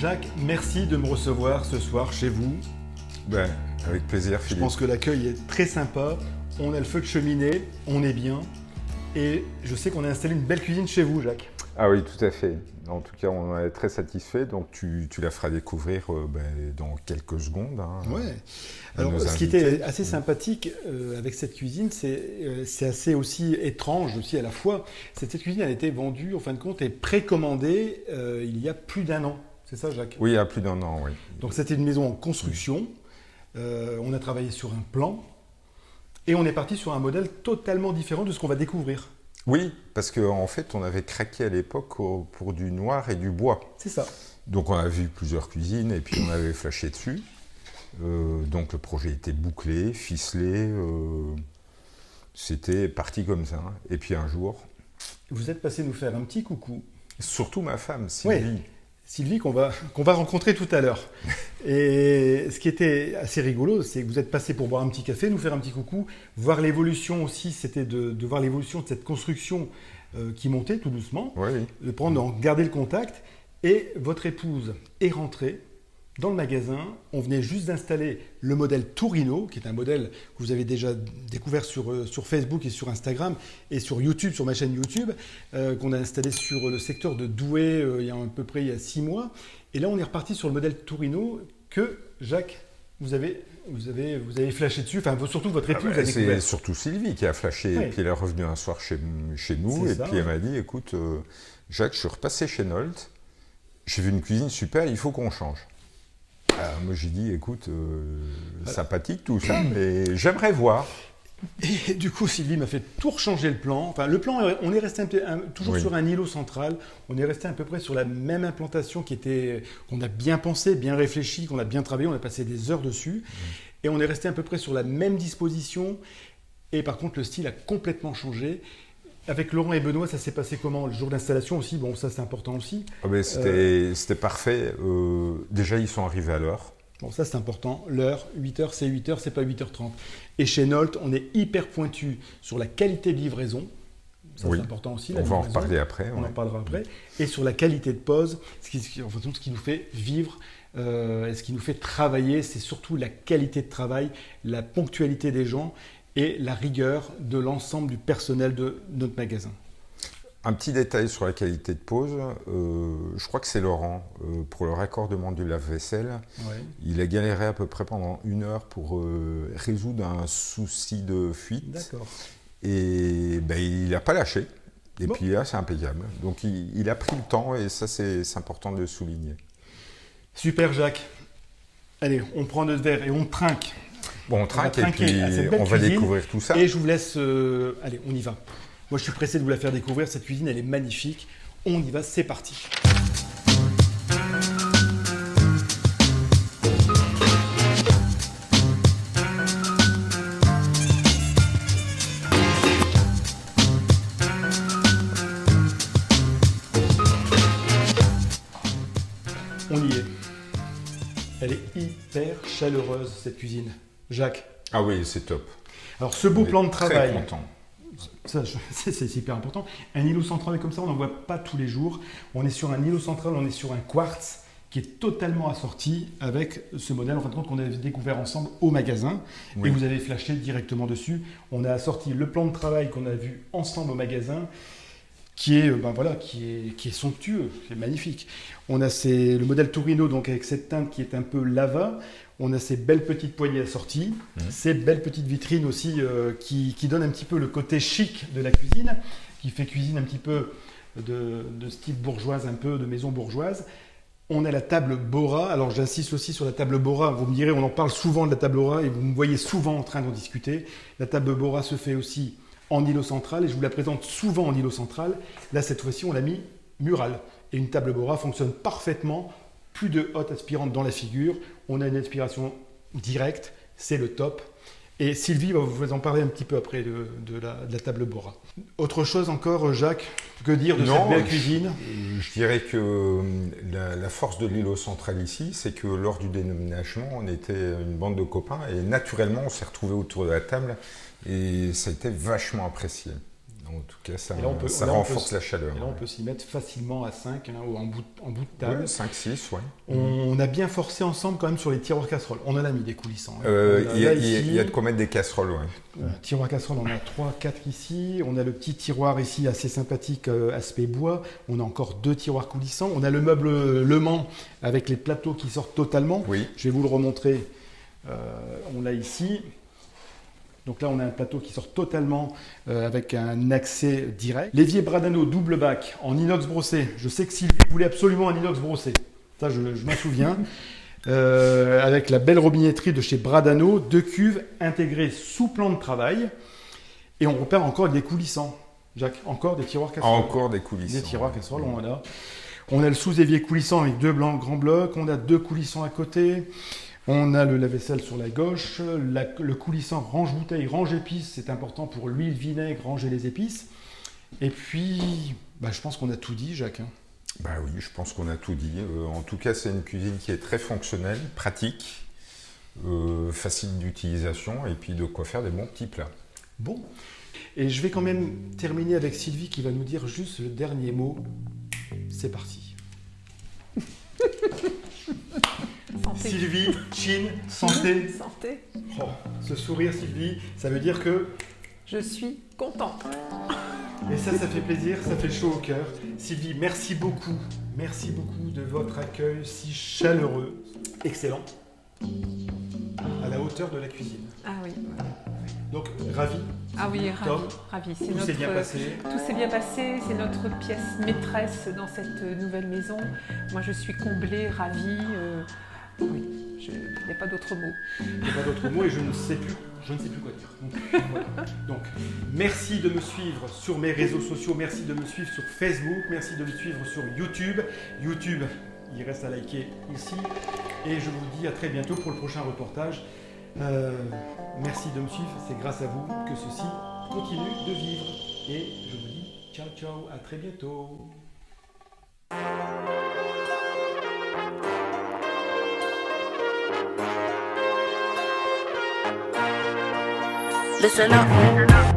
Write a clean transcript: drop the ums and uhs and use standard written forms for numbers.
Jacques, merci de me recevoir ce soir chez vous. Ben, avec plaisir, Philippe. Je pense que l'accueil est très sympa. On a le feu de cheminée, on est bien. Et je sais qu'on a installé une belle cuisine chez vous, Jacques. Ah oui, tout à fait. En tout cas, on en est très satisfait. Donc, tu la feras découvrir dans quelques secondes. Ouais. Alors, ce qui était assez sympathique avec cette cuisine, c'est assez aussi étrange aussi à la fois. Cette cuisine a été vendue, en fin de compte, et précommandée il y a plus d'1 an. C'est ça, Jacques? Oui, il y a plus d'1 an, oui. Donc, c'était une maison en construction. On a travaillé sur un plan. Et on est parti sur un modèle totalement différent de ce qu'on va découvrir. Oui, parce qu'en fait, on avait craqué à l'époque pour du noir et du bois. C'est ça. Donc, on a vu plusieurs cuisines et puis on avait flashé dessus. Donc, le projet était bouclé, ficelé. C'était parti comme ça. Et puis un jour... Vous êtes passé nous faire un petit coucou. Surtout ma femme, Sylvie. Oui. Sylvie qu'on va rencontrer tout à l'heure. Et ce qui était assez rigolo, c'est que vous êtes passé pour boire un petit café, nous faire un petit coucou, voir l'évolution aussi, c'était de voir l'évolution de cette construction qui montait tout doucement, Oui. de garder le contact. Et votre épouse est rentrée dans le magasin. On venait juste d'installer le modèle Torino, qui est un modèle que vous avez déjà découvert sur Facebook et sur Instagram et sur YouTube, sur ma chaîne YouTube, qu'on a installé sur le secteur de Douai il y a à peu près 6 mois. Et là, on est reparti sur le modèle Torino que, Jacques, vous avez flashé dessus, enfin surtout votre épouse a découvert. C'est surtout Sylvie qui a flashé, Oui. et puis elle est revenue un soir chez nous, C'est et ça, puis elle m'a dit, écoute, Jacques, je suis repassé chez Nolte, j'ai vu une cuisine super, il faut qu'on change. Alors, moi j'ai dit, écoute, sympathique tout ça, mais j'aimerais voir. Et du coup, Sylvie m'a fait tout rechanger le plan. Enfin, le plan, on est resté toujours Oui. sur un îlot central. On est resté à peu près sur la même implantation qu'on a bien pensé, bien réfléchi, qu'on a bien travaillé. On a passé des heures dessus. Et on est resté à peu près sur la même disposition. Et par contre, le style a complètement changé. Avec Laurent et Benoît, ça s'est passé comment? Le jour d'installation aussi, bon, ça c'est important aussi. Ah ben, c'était parfait. Déjà, ils sont arrivés à l'heure. Bon, ça c'est important. L'heure, 8h, c'est pas 8h30. Et chez Nolte, on est hyper pointu sur la qualité de livraison. Ça Oui. c'est important aussi. On va en reparler après. On en parlera après. Et sur la qualité de pause, ce qui nous fait vivre, ce qui nous fait travailler, c'est surtout la qualité de travail, la ponctualité des gens et la rigueur de l'ensemble du personnel de notre magasin. Un petit détail sur la qualité de pause, je crois que c'est Laurent, pour le raccordement du lave-vaisselle, Ouais. il a galéré à peu près pendant 1 heure pour résoudre un souci de fuite. D'accord. Et ben, il n'a pas lâché. Et Bon. puis là, c'est impeccable. Donc il a pris le temps et ça, c'est important de le souligner. Super, Jacques. Allez, on prend notre verre et on trinque. Bon, on va trinque et trinquer puis à cette belle on va cuisine. découvrir tout ça. Et je vous laisse... allez, on y va. Moi, je suis pressé de vous la faire découvrir. Cette cuisine, elle est magnifique. On y va, c'est parti. On y est. Elle est hyper chaleureuse, cette cuisine. Jacques. Ah oui, c'est top. Alors, ce beau On est plan de très travail... content. Ça, c'est hyper important. Un îlot central comme ça, on n'en voit pas tous les jours. On est sur un îlot central, on est sur un quartz qui est totalement assorti avec ce modèle, en fin de compte, qu'on avait découvert ensemble au magasin. Oui. Et vous avez flashé directement dessus. On a assorti le plan de travail qu'on a vu ensemble au magasin, qui est somptueux, c'est magnifique. On a le modèle Torino, donc avec cette teinte qui est un peu lava. On a ces belles petites poignées assorties, ces belles petites vitrines aussi qui donnent un petit peu le côté chic de la cuisine, qui fait cuisine un petit peu de style bourgeoise, un peu de maison bourgeoise. On a la table Bora. Alors j'insiste aussi sur la table Bora. Vous me direz, on en parle souvent de la table Bora et vous me voyez souvent en train d'en discuter. La table Bora se fait aussi en îlot central et je vous la présente souvent en îlot central. Là, cette fois-ci, on l'a mis mural. Et une table Bora fonctionne parfaitement. Plus de hotte aspirante dans la figure. On a une aspiration directe. C'est le top. Et Sylvie va vous en parler un petit peu après de la table Bora. Autre chose encore, Jacques, que dire de cette belle cuisine? Je dirais que la force de l'îlot central ici, c'est que lors du déménagement, on était une bande de copains et naturellement, on s'est retrouvés autour de la table et ça a été vachement apprécié. En tout cas, ça, Et là, on peut- ça là, on renforce peut- la chaleur. Et là, on peut s'y mettre facilement à 5 ou en bout de table. Ouais, 5-6, ouais. On a bien forcé ensemble quand même sur les tiroirs casseroles. On en a mis des coulissants. Hein. Il y, Là, a de quoi mettre des casseroles, ouais. Tiroir casserole, on a 3, 4 ici. On a le petit tiroir ici assez sympathique, aspect bois. On a encore 2 tiroirs coulissants. On a le meuble Le Mans avec les plateaux qui sortent totalement. Oui. Je vais vous le remontrer. On l'a ici. Donc là, on a un plateau qui sort totalement avec un accès direct. L'évier Bradano double bac en inox brossé. Je sais que Sylvie voulait absolument un inox brossé. Ça, je m'en souviens. Avec la belle robinetterie de chez Bradano, 2 cuves intégrées sous plan de travail. Et on repère encore avec des coulissants. Jacques, encore des tiroirs casseroles. Encore des coulissants. Des tiroirs casseroles, on en a. On a le sous-évier coulissant avec 2 grands blocs. On a 2 coulissants à côté. On a le lave-vaisselle sur la gauche, le coulissant range-bouteille, range-épices, c'est important pour l'huile, vinaigre, ranger les épices. Et puis, je pense qu'on a tout dit, Jacques. Hein. Bah oui, je pense qu'on a tout dit. En tout cas, c'est une cuisine qui est très fonctionnelle, pratique, facile d'utilisation et puis de quoi faire des bons petits plats. Bon, et je vais quand même terminer avec Sylvie qui va nous dire juste le dernier mot. C'est parti. Santé. Sylvie, chin, santé. Santé. Oh, ce sourire, Sylvie, ça veut dire que... Je suis contente. Et ça fait plaisir, ça fait chaud au cœur. Sylvie, merci beaucoup de votre accueil si chaleureux, excellent, à la hauteur de la cuisine. Ah oui. Voilà. Donc, ravi. Ah oui, Top. ravi. Tout s'est bien passé. Tout s'est bien passé. C'est notre pièce maîtresse dans cette nouvelle maison. Moi, je suis comblée, ravie. Oui, il n'y a pas d'autre mot. Il n'y a pas d'autre mot et je ne sais plus quoi dire. Donc, voilà. Donc, merci de me suivre sur mes réseaux sociaux, merci de me suivre sur Facebook, merci de me suivre sur YouTube. YouTube, il reste à liker ici. Et je vous dis à très bientôt pour le prochain reportage. Merci de me suivre, c'est grâce à vous que ceci continue de vivre. Et je vous dis ciao ciao, à très bientôt. Listen up.